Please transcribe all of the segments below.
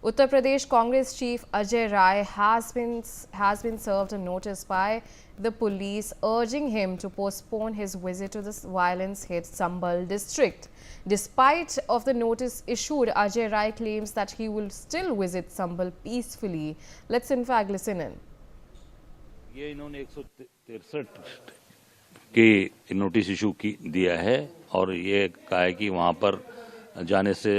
Uttar Pradesh Congress chief Ajay Rai has been served a notice by the police urging him to postpone his visit to the violence-hit Sambhal district. Despite of the notice issued, Ajay Rai claims that he will still visit Sambhal peacefully. Let's in fact listen in. ये इन्होंने 163 की notice issue की दिया है और ये कहा है कि वहाँ पर जाने से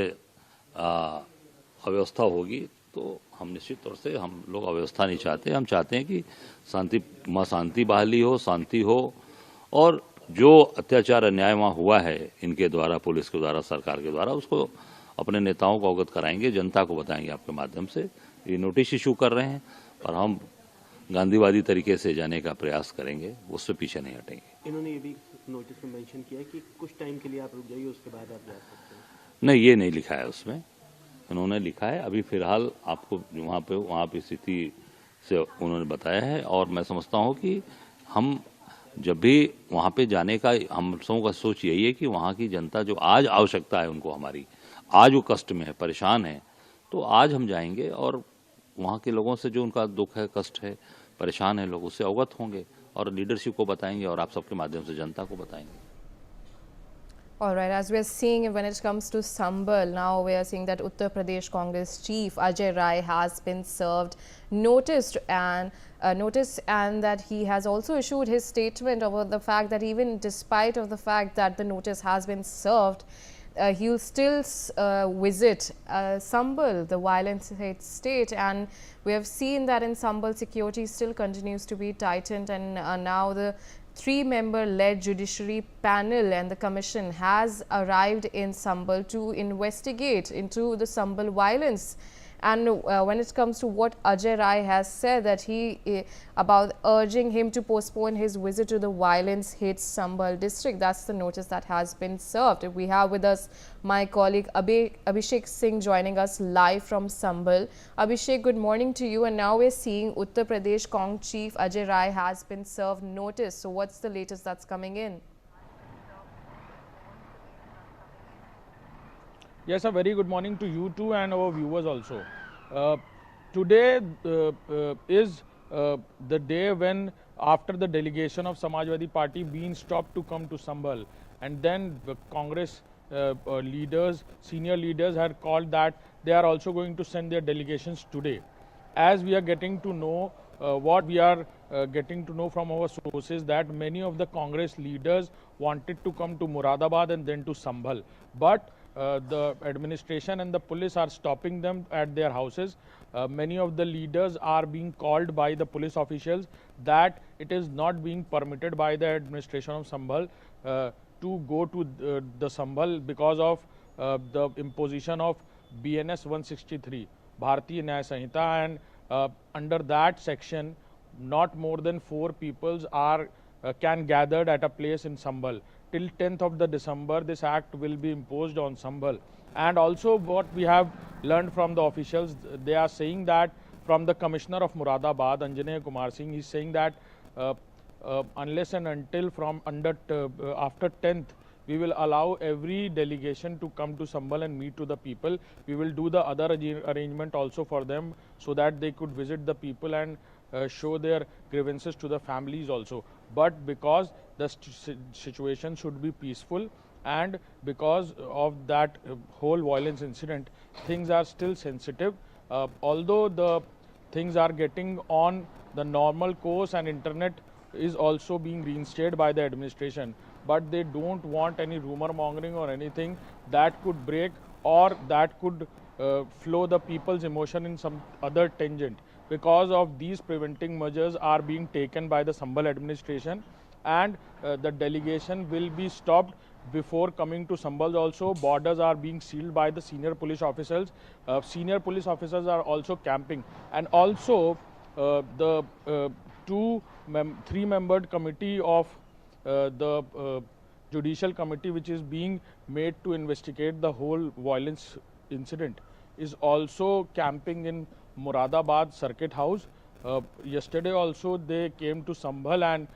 अव्यवस्था होगी, तो हम निश्चित तौर से हम लोग अव्यवस्था नहीं चाहते। हम चाहते हैं कि शांति बहाली हो, शांति हो, और जो अत्याचार अन्याय वहाँ हुआ है इनके द्वारा, पुलिस के द्वारा, सरकार के द्वारा, उसको अपने नेताओं को अवगत कराएंगे, जनता को बताएंगे आपके माध्यम से। ये नोटिस इशू कर रहे हैं और हम गांधीवादी तरीके से जाने का प्रयास करेंगे, उससे पीछे नहीं हटेंगे। इन्होंने ये भी नोटिस में मेंशन किया है कि कुछ टाइम के लिए आप रुक जाइए, उसके बाद आप जा सकते हैं। नहीं, ये नहीं लिखा है उसमें। उन्होंने लिखा है अभी फिलहाल आपको वहाँ पे स्थिति से उन्होंने बताया है, और मैं समझता हूँ कि हम जब भी वहाँ पे जाने का, हम सबों का सोच यही है कि वहाँ की जनता जो आज आवश्यकता है उनको हमारी, आज वो कष्ट में है, परेशान है, तो आज हम जाएंगे और वहाँ के लोगों से जो उनका दुख है, कष्ट है, परेशान है लोग, उससे अवगत होंगे और लीडरशिप को बताएंगे और आप सबके माध्यम से जनता को बताएंगे। All right, as we are seeing when it comes to Sambhal, now we are seeing that Uttar Pradesh Congress chief Ajay Rai has been served notice and that he has also issued his statement about the fact that even despite of the fact that the notice has been served, he will still visit Sambhal, the violence-hit state, and we have seen that in Sambhal security still continues to be tightened, and now the three-member led judiciary panel and the commission has arrived in Sambhal to investigate into the Sambhal violence. And when it comes to what Ajay Rai has said, that about urging him to postpone his visit to the violence-hit Sambhal district, that's the notice that has been served. We have with us my colleague Abhishek Singh joining us live from Sambhal. Abhishek, good morning to you. And now we're seeing Uttar Pradesh Cong chief Ajay Rai has been served notice. So what's the latest that's coming in? Yes, a very good morning to you too and our viewers also. Today is the day when, after the delegation of Samajwadi Party being stopped to come to Sambhal, and then the Congress leaders, senior leaders had called that they are also going to send their delegations today. As we are getting to know, what we are getting to know from our sources, that many of the Congress leaders wanted to come to Moradabad and then to Sambhal, but the administration and the police are stopping them at their houses. Many of the leaders are being called by the police officials that it is not being permitted by the administration of Sambhal to go to the Sambhal because of the imposition of BNS 163, Bharatiya Nyaya Sanhita, and under that section, not more than 4 peoples are can gathered at a place in Sambhal. Till 10th of the December, this act will be imposed on Sambhal. And also what we have learned from the officials, they are saying that from the Commissioner of Moradabad, Anjaney Kumar Singh, he is saying that unless and until after 10th, we will allow every delegation to come to Sambhal and meet to the people. We will do the other arrangement also for them so that they could visit the people and show their grievances to the families also. But because the situation should be peaceful, and because of that whole violence incident, things are still sensitive. Although the things are getting on the normal course and internet is also being reinstated by the administration, but they don't want any rumor mongering or anything that could break or that could flow the people's emotion in some other tangent. Because of these preventing measures are being taken by the Sambhal administration, and the delegation will be stopped before coming to Sambhal also. Borders are being sealed by the senior police officers. Senior police officers are also camping, and also the 3-membered committee of the judicial committee, which is being made to investigate the whole violence incident, is also camping in Moradabad Circuit House. Yesterday also they came to Sambhal and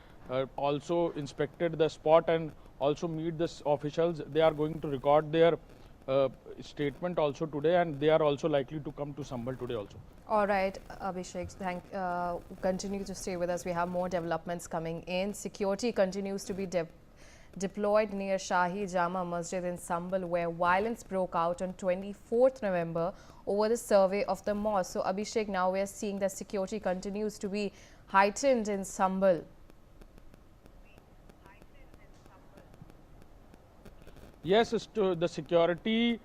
also inspected the spot and also meet the officials. They are going to record their statement also today, and they are also likely to come to Sambhal today also. All right, Abhishek, continue to stay with us. We have more developments coming in. Security continues to be deployed near Shahi Jama Masjid in Sambhal, where violence broke out on 24th November over the survey of the mosque. So, Abhishek, now we are seeing that security continues to be heightened in Sambhal. Yes, the security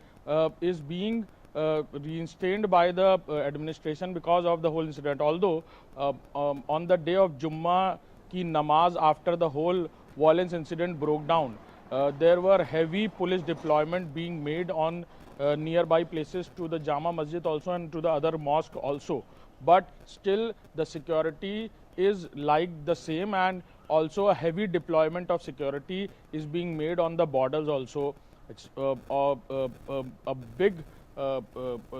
is being reinstated by the administration because of the whole incident. Although on the day of Jummah ki namaz, after the whole violence incident broke down, there were heavy police deployment being made on nearby places to the Jama Masjid also and to the other mosque also. But still the security is like the same, and also a heavy deployment of security is being made on the borders also. It's a big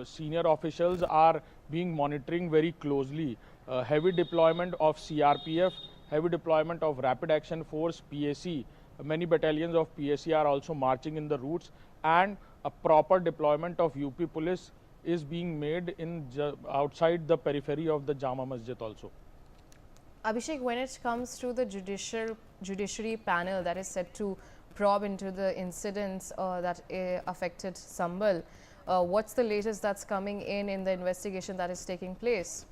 senior officials are being monitoring very closely. Heavy deployment of CRPF, heavy deployment of Rapid Action Force, PAC. Many battalions of PAC are also marching in the routes, and a proper deployment of UP police is being made in outside the periphery of the Jama Masjid also. Abhishek, when it comes to the judiciary panel that is set to probe into the incidents that affected Sambhal, what's the latest that's coming in the investigation that is taking place?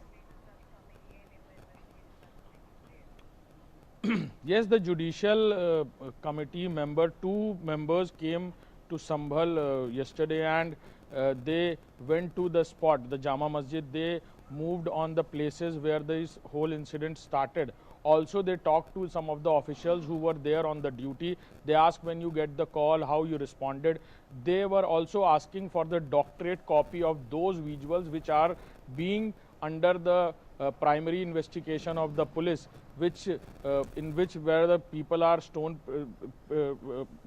Yes, the judicial committee two members came to Sambhal yesterday, and they went to the spot, the Jama Masjid. They moved on the places where this whole incident started. Also, they talked to some of the officials who were there on the duty. They asked when you get the call, how you responded. They were also asking for the doctorate copy of those visuals which are being under the primary investigation of the police, which in which where the people are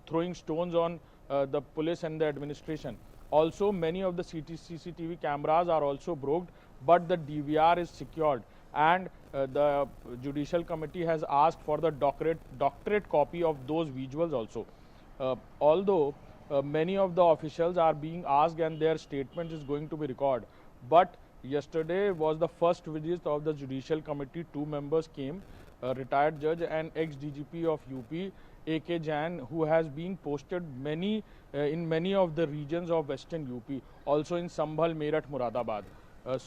throwing stones on the police and the administration. Also, many of the CCTV cameras are also broke, but the DVR is secured, and the judicial committee has asked for the doctorate copy of those visuals also. Although many of the officials are being asked and their statement is going to be recorded, but yesterday was the first visit of the judicial committee. Two members came, a retired judge and ex-DGP of UP, A.K. Jain, who has been posted in many of the regions of Western UP, also in Sambhal, Meerut, Muradabad.